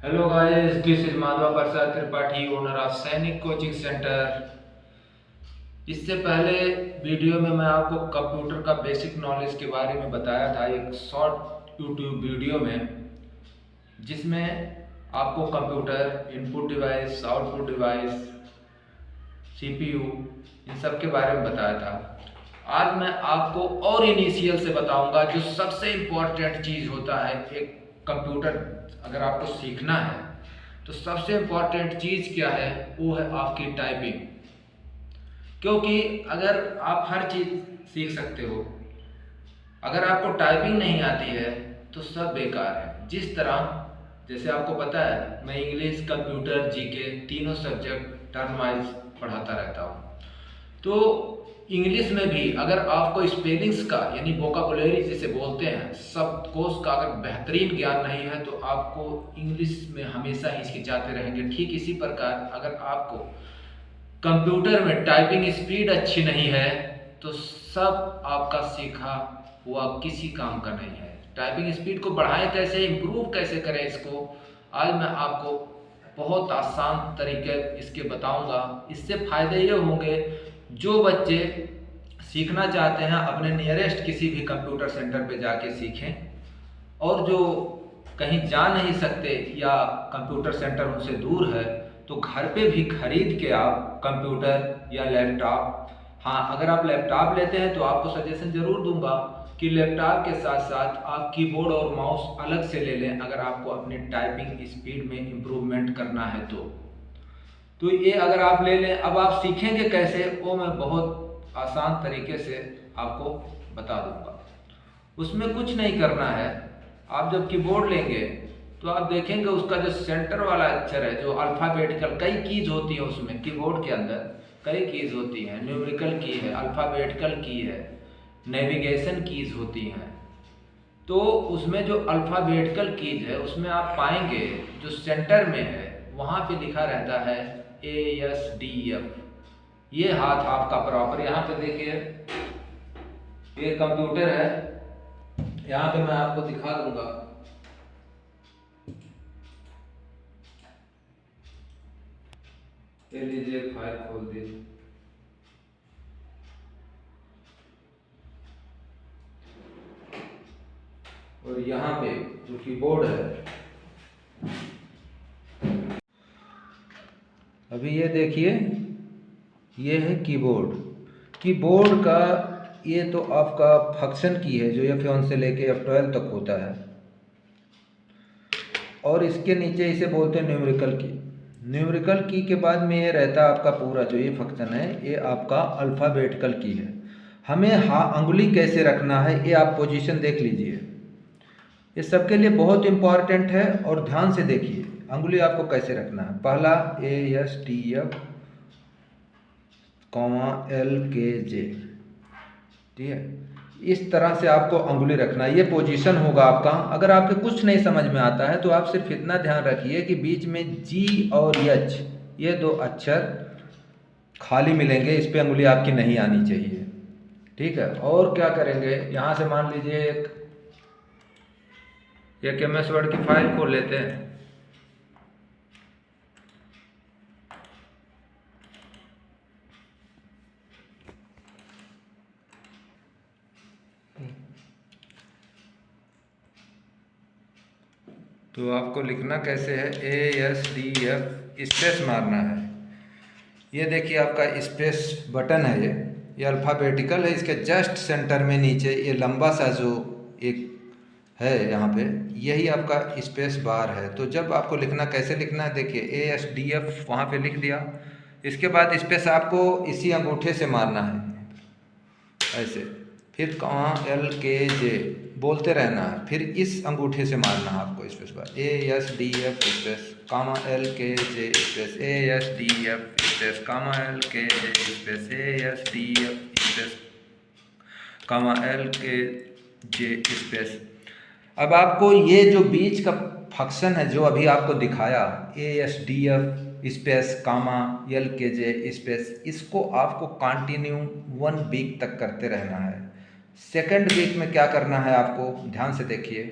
Hello guys, this is Madhava Prasad Tripathi, owner of सैनिक coaching centre. इससे पहले वीडियो में मैं आपको कंप्यूटर का बेसिक नॉलेज के बारे में बताया था एक शॉर्ट यूट्यूब वीडियो में, जिसमें आपको computer input device, output device, CPU इन सब के बारे में बताया था। आज मैं आपको और इनिशियल से बताऊंगा जो सबसे इम्पोर्टेंट चीज़ होता है एक कंप्यूटर अगर आपको सीखना है तो सबसे इम्पोर्टेंट चीज़ क्या है, वो है आपकी टाइपिंग। क्योंकि अगर आप हर चीज़ सीख सकते हो, अगर आपको टाइपिंग नहीं आती है तो सब बेकार है। जिस तरह जैसे आपको पता है मैं इंग्लिश, कंप्यूटर, जीके तीनों सब्जेक्ट टर्म वाइज पढ़ाता रहता हूँ। तो इंग्लिश में भी अगर आपको स्पेलिंग्स का यानी वोकाबुलरी जिसे बोलते हैं, शब्दकोश का अगर बेहतरीन ज्ञान नहीं है तो आपको इंग्लिश में हमेशा हिचकिचाते रहेंगे। ठीक इसी प्रकार अगर आपको कंप्यूटर में टाइपिंग स्पीड अच्छी नहीं है तो सब आपका सीखा हुआ किसी काम का नहीं है। टाइपिंग स्पीड को बढ़ाएं कैसे, इम्प्रूव कैसे करें, इसको आज मैं आपको बहुत आसान तरीके इसके बताऊंगा। इससे फायदे ये होंगे, जो बच्चे सीखना चाहते हैं अपने नियरेस्ट किसी भी कंप्यूटर सेंटर पे जाके सीखें, और जो कहीं जा नहीं सकते या कंप्यूटर सेंटर उनसे दूर है तो घर पे भी खरीद के आप कंप्यूटर या लैपटॉप, हाँ अगर आप लैपटॉप लेते हैं तो आपको सजेशन जरूर दूंगा कि लैपटॉप के साथ साथ आप कीबोर्ड और माउस अलग से ले लें अगर आपको अपनी टाइपिंग स्पीड में इम्प्रूवमेंट करना है तो ये अगर आप ले लें। अब आप सीखेंगे कैसे वो मैं बहुत आसान तरीके से आपको बता दूंगा। उसमें कुछ नहीं करना है। आप जब कीबोर्ड लेंगे तो आप देखेंगे उसका जो सेंटर वाला अक्षर है, जो अल्फ़ाबेटिकल, कई कीज होती है उसमें, कीबोर्ड के अंदर कई कीज होती हैं। न्यूमेरिकल की है, अल्फ़ाबेटिकल की है, नेविगेशन कीज होती हैं। तो उसमें जो अल्फ़ाबेटिकल कीज है उसमें आप पाएंगे जो सेंटर में है वहाँ पे लिखा रहता है ASDF। ये हाथ आपका प्रॉपर, यहाँ पे देखिए ये कंप्यूटर है, यहाँ पे मैं आपको दिखा दूंगा। ये लीजिए, फाइल खोल दीजिए। और यहाँ पे जो कीबोर्ड है, अभी ये देखिए ये है कीबोर्ड। कीबोर्ड का ये तो आपका फंक्शन की है जो F1 से लेके F12 तक होता है, और इसके नीचे इसे बोलते हैं न्यूमेरिकल की। न्यूमेरिकल की के बाद में ये रहता है आपका पूरा जो ये फंक्शन है, ये आपका अल्फ़ाबेटिकल की है। हमें अंगुली कैसे रखना है ये आप पोजीशन देख लीजिए, ये सबके लिए बहुत इम्पॉर्टेंट है। और ध्यान से देखिए अंगुली आपको कैसे रखना है। पहला ASTF, LKJ, ठीक है, इस तरह से आपको अंगुली रखना है। ये पोजीशन होगा आपका। अगर आपके कुछ नहीं समझ में आता है तो आप सिर्फ इतना ध्यान रखिए कि बीच में G और H ये दो अक्षर खाली मिलेंगे, इस पे अंगुली आपकी नहीं आनी चाहिए, ठीक है। और क्या करेंगे, यहाँ से मान लीजिए एक MS वर्ड की फाइल खोल लेते हैं। तो आपको लिखना कैसे है, ASDF स्पेस मारना है। ये देखिए आपका स्पेस बटन है, ये अल्फ़ाबेटिकल है। इसके जस्ट सेंटर में नीचे ये लंबा सा जो एक है यहाँ पे, यही आपका स्पेस बार है। तो जब आपको लिखना, कैसे लिखना है देखिए, ASDF वहाँ पे लिख दिया। इसके बाद स्पेस आपको इसी अंगूठे से मारना है ऐसे, फिर LKJ बोलते रहना है, फिर इस अंगूठे से मारना है आपको space bar. ASDF space LKJ space ASDF space LKJ space ASDF space LKJ space. अब आपको ये जो बीच का फंक्शन है जो अभी आपको दिखाया, ASDF स्पेस LKJ स्पेस, इसको आपको कंटिन्यू 1 वीक तक करते रहना है। सेकंड वीक में क्या करना है आपको, ध्यान से देखिए,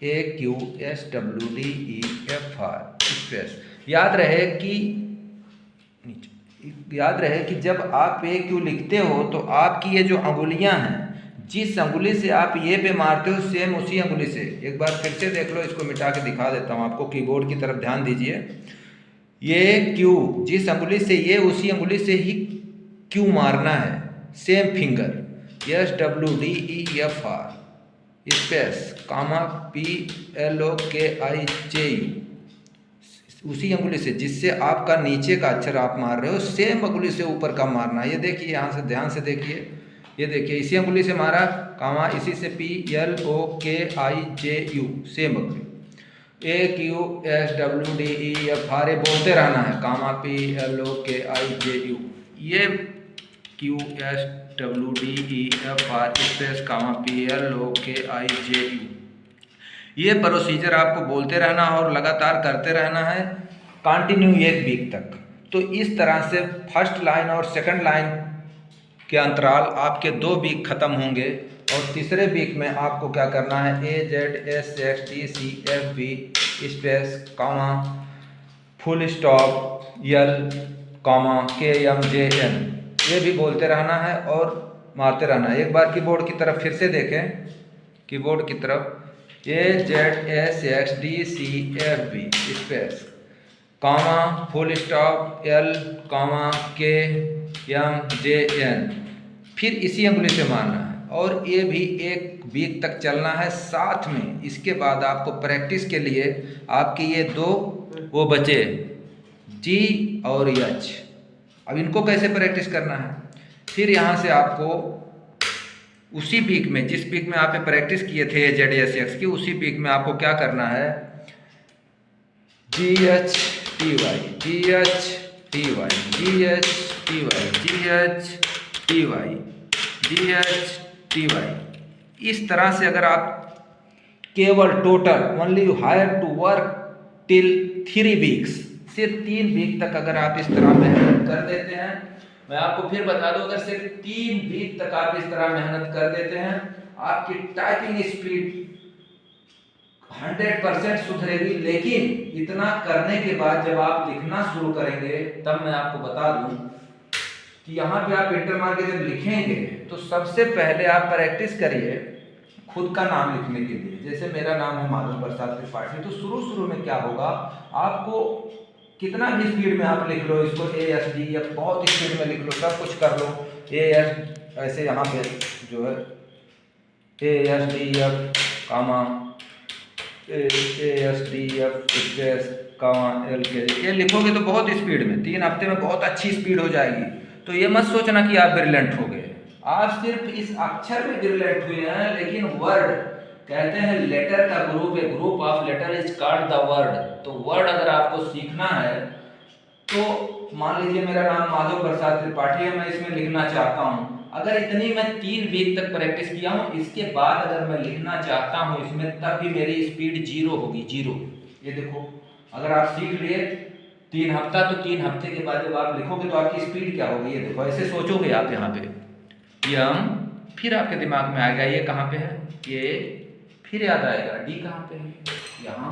AQSWDEFR स्पेस। याद रहे कि जब आप AQ लिखते हो तो आपकी ये जो अंगुलियां हैं, जिस अंगुली से आप ये पे मारते हो सेम उसी अंगुली से, एक बार फिर से देख लो, इसको मिटा के दिखा देता हूँ आपको, कीबोर्ड की तरफ ध्यान दीजिए। ये Q जिस अंगुली से ये, उसी अंगुली से ही Q मारना है, सेम फिंगर। SWDEFR स्पेस कामा PLOKIJU, उसी अंगुली से जिससे आपका नीचे का अक्षर आप मार रहे हो, सेम अंगुली से ऊपर का मारना है। ये देखिए, यहाँ से ध्यान से देखिए, ये देखिए, इसी अंगुली से मारा, कामा इसी से PLOKIJU, सेम अंगुली। AQSWDEFR बोलते रहना है, कामा PLOKIJU, ये QSWDEFR स्पेस कामा PLOKIJU। ये प्रोसीजर आपको बोलते रहना और लगातार करते रहना है, कंटिन्यू 1 वीक तक। तो इस तरह से फर्स्ट लाइन और सेकंड लाइन के अंतराल आपके 2 वीक खत्म होंगे, और तीसरे वीक में आपको क्या करना है, AZSXTCFV स्पेस कामा फुल स्टॉप L कामा KMJN, ये भी बोलते रहना है और मारते रहना है। एक बार कीबोर्ड की तरफ फिर से देखें, कीबोर्ड की तरफ, AZSXTCFV स्पेस कामा फुल स्टॉप L कामा KMJN, फिर इसी अंगुली से मारना है, और ये भी 1 वीक तक चलना है। साथ में इसके बाद आपको प्रैक्टिस के लिए आपकी ये 2 वो बचे, G और H। अब इनको कैसे प्रैक्टिस करना है, फिर यहाँ से आपको उसी वीक में, जिस वीक में आप प्रैक्टिस किए थे AZSX की, उसी वीक में आपको क्या करना है, GHTY GHTY GHTY GHTY GHTY। इस तरह से अगर आप केवल total only you have to work till 3 weeks, सिर्फ 3 वीक तक अगर आप इस तरह मेहनत कर देते हैं, मैं आपको फिर बता दूं, अगर सिर्फ 3 वीक तक आप इस तरह मेहनत कर देते हैं, आपकी टाइपिंग स्पीड 100% सुधरेगी। लेकिन इतना करने के बाद जब आप लिखना शुरू करेंगे, तब मैं आपको बता दूं कि यहाँ पे आप इंटर मार के जब लिखेंगे तो सबसे पहले आप प्रैक्टिस करिए खुद का नाम लिखने के लिए। जैसे मेरा नाम है माधव प्रसाद त्रिपाठी, तो शुरू में क्या होगा, आपको कितना भी स्पीड में आप लिख लो इसको, ASDF बहुत स्पीड में लिख लो, सब कुछ कर लो, AS ऐसे यहाँ पे जो है ASDF कामा ASDF स्पेस कामा LK, ये लिखोगे तो बहुत स्पीड में 3 हफ्ते में बहुत अच्छी स्पीड हो जाएगी। तो ये मत सोचना कि आप ब्रिलियंट हो गए, आप सिर्फ इस अक्षर में ब्रिलियंट हुए हैं, लेकिन वर्ड कहते हैं लेटर का ग्रुप, a group of letter is called the word. तो वर्ड अगर आपको सीखना है, तो मान लीजिए मेरा नाम माधव प्रसाद त्रिपाठी है, मैं इसमें लिखना चाहता हूँ, अगर इतनी मैं 3 वीक तक प्रैक्टिस किया हूँ, इसके बाद अगर मैं लिखना चाहता हूँ इसमें, तब भी मेरी स्पीड 0 होगी, 0। ये देखो, अगर आप सीख लिए 3 हफ्ता, तो 3 हफ्ते के बाद जब आप लिखोगे तो आपकी स्पीड क्या होगी, ये देखो, ऐसे सोचोगे आप यहाँ पे, यम, फिर आपके दिमाग में आएगा ये कहाँ पे है, ये, फिर याद आएगा D कहाँ पे है, यहाँ,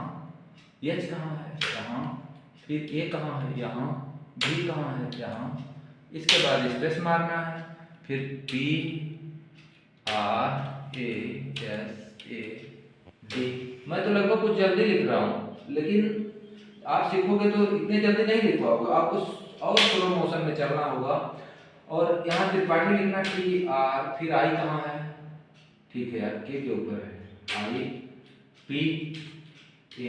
H कहाँ है, यहाँ, फिर A कहाँ है, यहाँ, B कहाँ है, यहाँ, इसके बाद स्पेस मारना है, फिर PRASAD। मैं तो लगभग कुछ जल्दी लिख रहा हूँ, लेकिन आप सीखोगे तो इतने जल्दी नहीं लिख पाओगे, आपको और स्लो मोशन में चलना होगा। और यहाँ त्रिपाठी लिखना TR, फिर I कहाँ है, ठीक है यार, K के ऊपर है, I, P, A,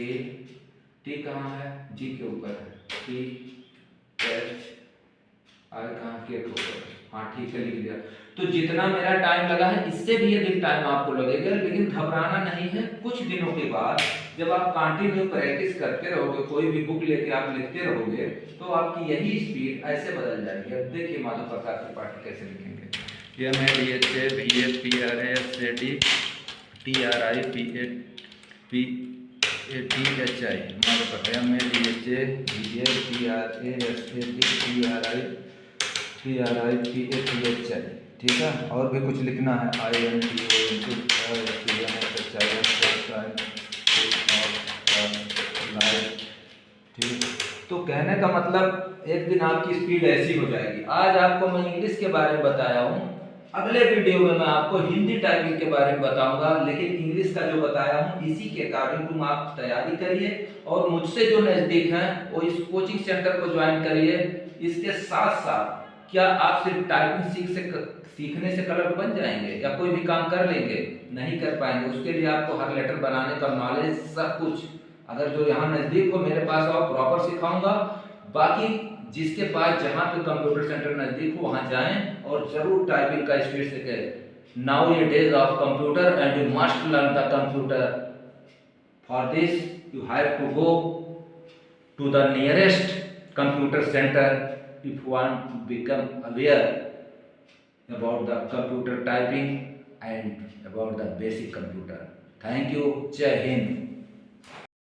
T कहाँ है, G के ऊपर है, P, H, I कहाँ, K के ऊपर है, हाँ ठीक है, लिख दिया। तो जितना मेरा टाइम लगा है, इससे भी अधिक टाइम आपको लगेगा, लेकिन घबराना नहीं है। कुछ दिनों के बाद जब आप कंटिन्यू प्रैक्टिस करते रहोगे, कोई भी बुक लेके आप लिखते रहोगे, तो आपकी यही स्पीड ऐसे बदल जाएगी। अब देखिए माधव प्रसाद त्रिपाठी कैसे लिखेंगे, MADHA VAPRASAD TRI PATHI, Madhav Prasad MADHA VAPRASAD TRI PATHI, ठीक है। और भी कुछ लिखना है, INTONTHI ठीक। तो कहने का मतलब एक दिन आपकी स्पीड ऐसी हो जाएगी। आज आपको मैं इंग्लिश के बारे में बताया हूँ, अगले वीडियो में मैं आपको हिंदी टाइपिंग के बारे में बताऊंगा, लेकिन इंग्लिश का जो बताया हूँ इसी के अकॉर्डिंग तुम आप तैयारी करिए और मुझसे जो नज़दीक हैं वो इस कोचिंग सेंटर को ज्वाइन करिए। इसके साथ साथ क्या आप सिर्फ टाइपिंग सीखने से कलर बन जाएंगे या कोई भी काम कर लेंगे? नहीं कर पाएंगे। उसके लिए आपको हर लेटर बनाने का नॉलेज, सब कुछ, अगर जो यहाँ नज़दीक हो मेरे पास आओ, प्रॉपर सिखाऊंगा। बाकी जिसके पास जहाँ पे कंप्यूटर सेंटर नज़दीक हो वहाँ जाएं और जरूर टाइपिंग का स्पीड से करें। नाउ ये days of computer and you must learn the computer. For this you have to go to the nearest computer center if you want to become aware about the computer typing and about the basic computer. Thank you. Jai Hind.